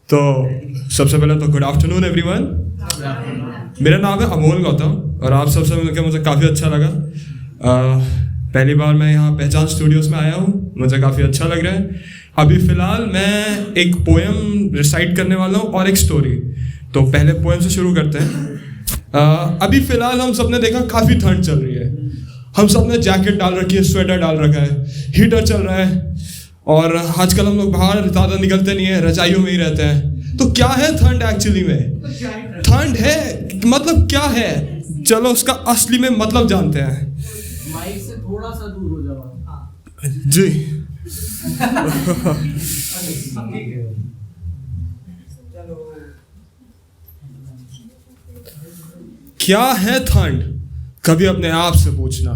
तो सबसे पहले तो गुड आफ्टरनून एवरीवन। मेरा नाम है अमोल गौतम और आप सबसे मिलकर मुझे काफ़ी अच्छा लगा। पहली बार मैं यहाँ पहचान स्टूडियोज़ में आया हूँ, मुझे काफ़ी अच्छा लग रहा है। अभी फ़िलहाल मैं एक पोएम रिसाइट करने वाला हूँ और एक स्टोरी। तो पहले पोएम से शुरू करते हैं। अभी फ़िलहाल हम सब ने देखा काफ़ी ठंड चल रही है, हम सब ने जैकेट डाल रखी है, स्वेटर डाल रखा है, हीटर चल रहा है और आजकल हम लोग बाहर ज़्यादा निकलते नहीं है, रजाइयों में ही रहते हैं। तो क्या है ठंड एक्चुअली में? ठंड है मतलब क्या है? चलो उसका असली में मतलब जानते हैं। माइक से थोड़ा सा दूर हो जाओ जी। क्या है ठंड? कभी अपने आप से पूछना,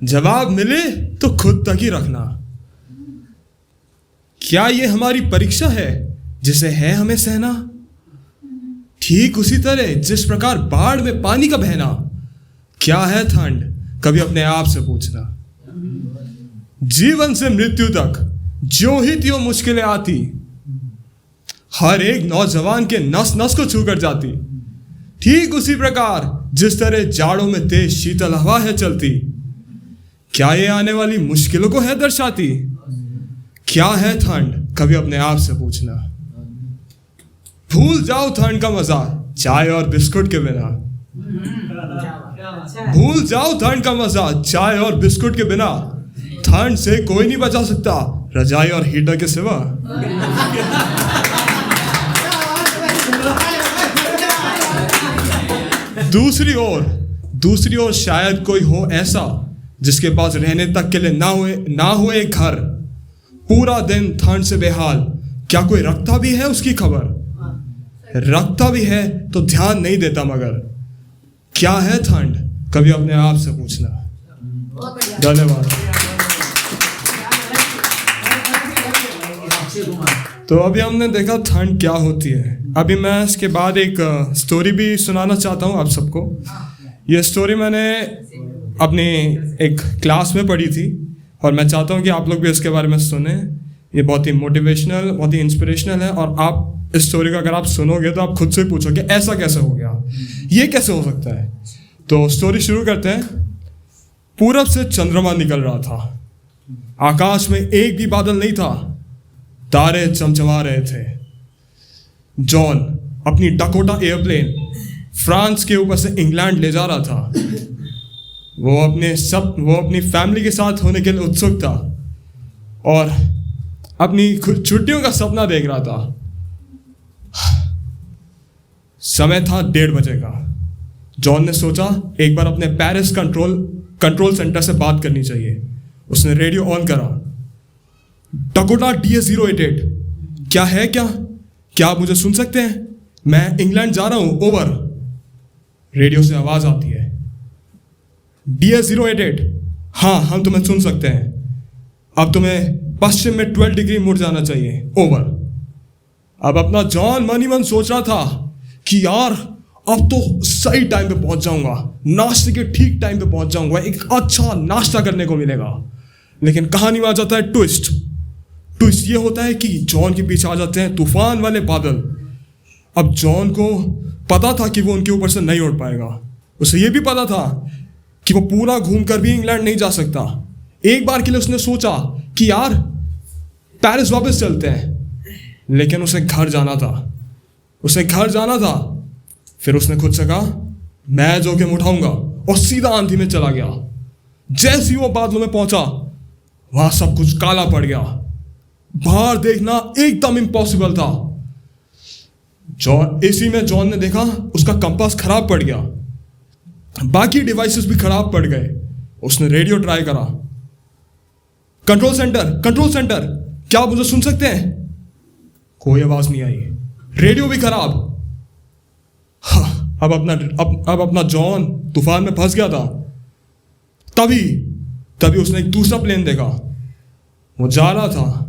जवाब मिले तो खुद तक ही रखना। क्या ये हमारी परीक्षा है जिसे है हमें सहना? ठीक उसी तरह जिस प्रकार बाढ़ में पानी का बहना। क्या है ठंड? कभी अपने आप से पूछना। जीवन से मृत्यु तक ज्यों ही त्यों मुश्किलें आती, हर एक नौजवान के नस नस को छू कर जाती। ठीक उसी प्रकार जिस तरह जाड़ों में तेज शीतल हवा है चलती, क्या ये आने वाली मुश्किलों को है दर्शाती? क्या है ठंड? कभी अपने आप से पूछना। भूल जाओ ठंड का मजा चाय और बिस्कुट के बिना। भूल जाओ ठंड का मजा चाय और बिस्कुट के बिना। ठंड से कोई नहीं बचा सकता रजाई और हीटर के सिवा। दूसरी ओर शायद कोई हो ऐसा जिसके पास रहने तक के लिए ना हुए एक घर। पूरा दिन ठंड से बेहाल, क्या कोई रखता भी है उसकी खबर? रखता भी है तो ध्यान नहीं देता मगर। क्या है ठंड? कभी अपने आप से पूछना। धन्यवाद। तो अभी हमने देखा ठंड क्या होती है। अभी मैं इसके बाद एक स्टोरी भी सुनाना चाहता हूँ आप सबको। ये स्टोरी मैंने अपनी एक क्लास में पढ़ी थी और मैं चाहता हूँ कि आप लोग भी इसके बारे में सुने। ये बहुत ही मोटिवेशनल, बहुत ही इंस्पिरेशनल है और आप इस स्टोरी को अगर आप सुनोगे तो आप खुद से पूछोगे ऐसा कैसे हो गया, ये कैसे हो सकता है। तो स्टोरी शुरू करते हैं। पूरब से चंद्रमा निकल रहा था, आकाश में एक भी बादल नहीं था, तारे चमचमा रहे थे। जॉन अपनी डकोटा एयरप्लेन फ्रांस के ऊपर से इंग्लैंड ले जा रहा था। वो अपनी फैमिली के साथ होने के लिए उत्सुक था और अपनी छुट्टियों का सपना देख रहा था। समय था 1:30 बजे का। जॉन ने सोचा एक बार अपने पेरिस कंट्रोल सेंटर से बात करनी चाहिए। उसने रेडियो ऑन करा। डकोटा DA-088, क्या है? क्या आप मुझे सुन सकते हैं? मैं इंग्लैंड जा रहा हूं, ओवर। रेडियो से आवाज आती है, DA-088, हाँ हम तुम्हें सुन सकते हैं। अब तुम्हें पश्चिम में 12 डिग्री मुड़ जाना चाहिए, ओवर। अब अपना जॉन मन ही मन सोच रहा था कि यार अब तो सही टाइम पे पहुंच जाऊंगा, नाश्ते के ठीक टाइम पे पहुंच जाऊंगा, एक अच्छा नाश्ता करने को मिलेगा। लेकिन कहानी में आ जाता है ट्विस्ट ये होता है कि जॉन के पीछे आ जाते हैं तूफान वाले बादल। अब जॉन को पता था कि वो उनके ऊपर से नहीं उड़ पाएगा। उसे ये भी पता था कि वो पूरा घूमकर भी इंग्लैंड नहीं जा सकता। एक बार के लिए उसने सोचा कि यार पेरिस वापस चलते हैं, लेकिन उसे घर जाना था। फिर उसने खुद से कहा मैं जोखिम उठाऊंगा और सीधा आंधी में चला गया। जैसे ही वो बादलों में पहुंचा वहां सब कुछ काला पड़ गया। बाहर देखना एकदम इम्पॉसिबल था। इसी में जॉन ने देखा उसका कंपास खराब पड़ गया, बाकी डिवाइसेस भी खराब पड़ गए। उसने रेडियो ट्राई करा। कंट्रोल सेंटर, क्या आप मुझे सुन सकते हैं? कोई आवाज नहीं आई, रेडियो भी खराब। अब अपना जॉन तूफान में फंस गया था। तभी उसने एक दूसरा प्लेन देखा। वो जा रहा था,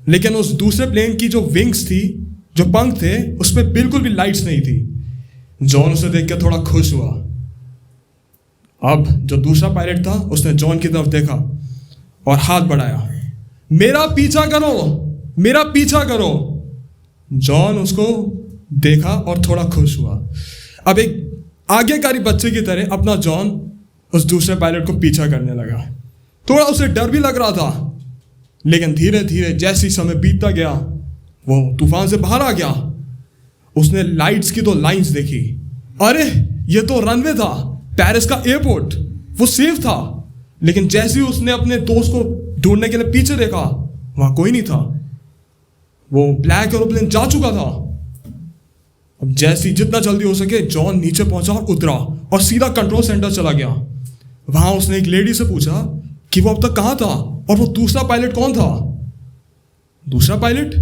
लेकिन उस दूसरे प्लेन की जो विंग्स थी, जो पंख थे, उसमें बिल्कुल भी लाइट्स नहीं थी। जॉन उसे देख के थोड़ा खुश हुआ। अब जो दूसरा पायलट था उसने जॉन की तरफ देखा और हाथ बढ़ाया, मेरा पीछा करो। मेरा पीछा करो। जॉन उसको देखा और थोड़ा खुश हुआ। अब एक आज्ञाकारी बच्चे की तरह अपना जॉन उस दूसरे पायलट को पीछा करने लगा। थोड़ा उसे डर भी लग रहा था, लेकिन धीरे धीरे जैसे ही समय बीतता गया वो तूफान से बाहर आ गया। उसने लाइट्स की 2 लाइंस देखी। अरे ये तो रनवे था, पेरिस का एयरपोर्ट। वो सेफ था, लेकिन जैसे ही उसने अपने दोस्त को ढूंढने के लिए पीछे देखा वहां कोई नहीं था। वो ब्लैक एरोप्लेन जा चुका था। अब जैसे ही जितना जल्दी हो सके जॉन नीचे पहुंचा और उतरा और सीधा कंट्रोल सेंटर चला गया। वहां उसने एक लेडी से पूछा कि वो अब तक कहां था और वो दूसरा पायलट कौन था। दूसरा पायलट?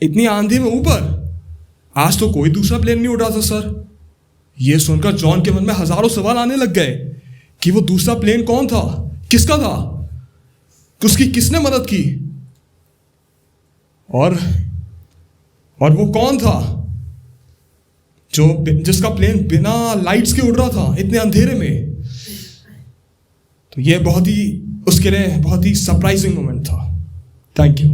इतनी आंधी में ऊपर? आज तो कोई दूसरा प्लेन नहीं उड़ा था सर। यह सुनकर जॉन के मन में हजारों सवाल आने लग गए कि वो दूसरा प्लेन कौन था, किसका था, उसकी किसने मदद की, और वो कौन था जिसका प्लेन बिना लाइट्स के उड़ रहा था इतने अंधेरे में। तो ये उसके लिए बहुत ही सरप्राइजिंग मोमेंट था। Thank you.